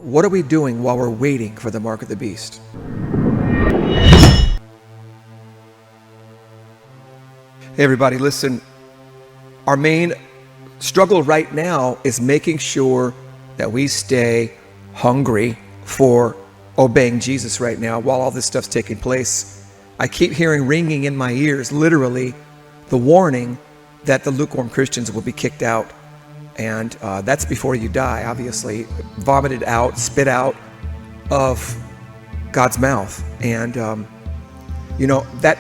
What are we doing while we're waiting for the mark of the beast? Hey everybody, listen. Our main struggle right now is making sure that we stay hungry for obeying Jesus right now while all this stuff's taking place. I keep hearing ringing in my ears, literally, the warning that the lukewarm Christians will be kicked out. And that's before you die, obviously, vomited out, spit out of God's mouth. And, that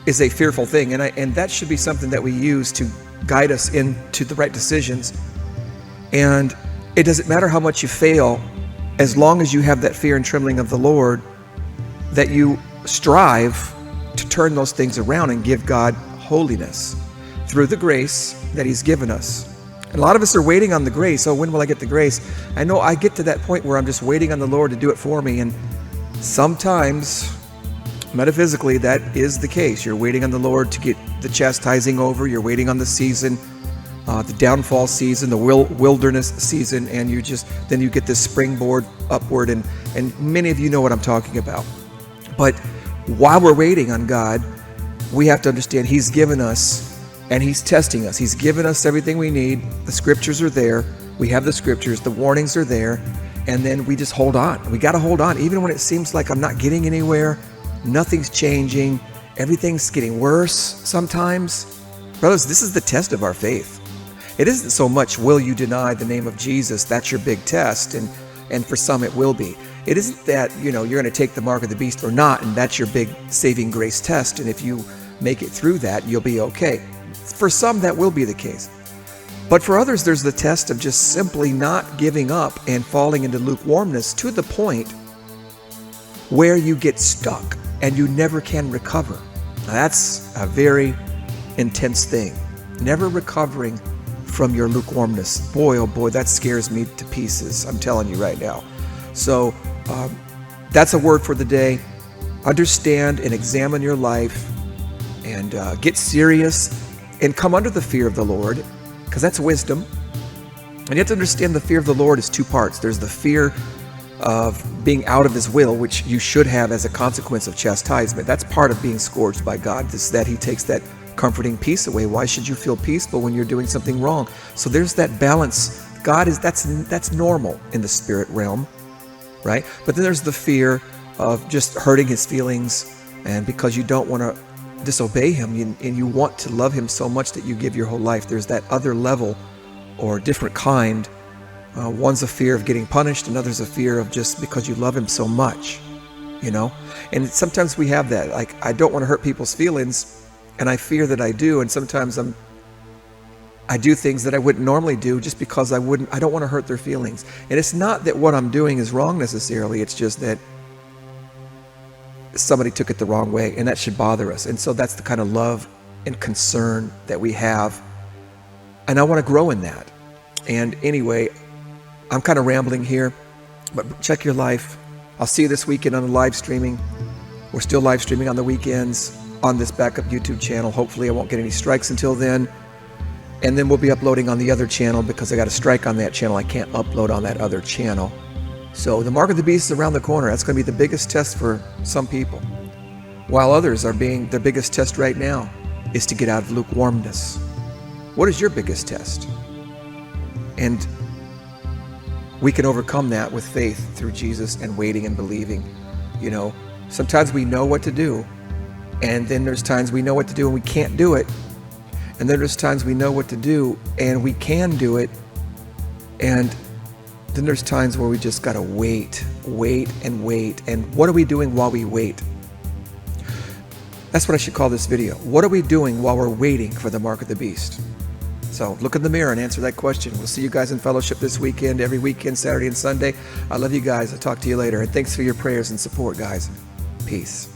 is a fearful thing. And that should be something that we use to guide us into the right decisions. And it doesn't matter how much you fail, as long as you have that fear and trembling of the Lord, that you strive to turn those things around and give God holiness through the grace that He's given us. A lot of us are waiting on the grace. Oh, when will I get the grace? I know I get to that point where I'm just waiting on the Lord to do it for me. And sometimes, metaphysically, that is the case. You're waiting on the Lord to get the chastising over. You're waiting on the season, the downfall season, the wilderness season, and then you get this springboard upward. And many of you know what I'm talking about. But while we're waiting on God, we have to understand He's given us, and He's testing us. He's given us everything we need. The scriptures are there. We have the scriptures. The warnings are there. And then we just hold on. We got to hold on. Even when it seems like I'm not getting anywhere, nothing's changing, everything's getting worse sometimes. Brothers, this is the test of our faith. It isn't so much, will you deny the name of Jesus? That's your big test. And for some it will be. It isn't that, you're going to take the mark of the beast or not, and that's your big saving grace test. And if you make it through that, you'll be okay. For some, that will be the case. But for others, there's the test of just simply not giving up and falling into lukewarmness to the point where you get stuck and you never can recover. Now, that's a very intense thing. Never recovering from your lukewarmness. Boy, oh boy, that scares me to pieces. I'm telling you right now. So that's a word for the day. Understand and examine your life and get serious and come under the fear of the Lord, because that's wisdom. And you have to understand the fear of the Lord is two parts. There's the fear of being out of His will, which you should have as a consequence of chastisement. That's part of being scourged by God, is that He takes that comforting peace away. Why should you feel peaceful when you're doing something wrong? So there's that balance. That's normal in the spirit realm, right? But then there's the fear of just hurting His feelings, and because you don't want to disobey Him and you want to love Him so much that you give your whole life. There's that other level or different kind. One's a fear of getting punished, another's a fear of just because you love Him so much, And sometimes we have that, like, I don't want to hurt people's feelings, and I fear that I do, and sometimes I do things that I wouldn't normally do just because I don't want to hurt their feelings. And it's not that what I'm doing is wrong necessarily, it's just that somebody took it the wrong way, and that should bother us. And so that's the kind of love and concern that we have, and I want to grow in that. And anyway, I'm kind of rambling here, but check your life. I'll see you this weekend on the live streaming. We're still live streaming on the weekends on this backup YouTube channel. Hopefully I won't get any strikes until then, and then we'll be uploading on the other channel, because I got a strike on that channel. I can't upload on that other channel. So the mark of the beast is around the corner. That's going to be the biggest test for some people. While others their biggest test right now is to get out of lukewarmness. What is your biggest test? And we can overcome that with faith through Jesus and waiting and believing. Sometimes we know what to do, and then there's times we know what to do and we can't do it. And then there's times we know what to do and we can do it, and then there's times where we just gotta wait. And what are we doing while we wait? That's what I should call this video. What are we doing while we're waiting for the mark of the beast? So look in the mirror and answer that question. We'll see you guys in fellowship this weekend, every weekend, Saturday and Sunday. I love you guys. I'll talk to you later. And thanks for your prayers and support, guys. Peace.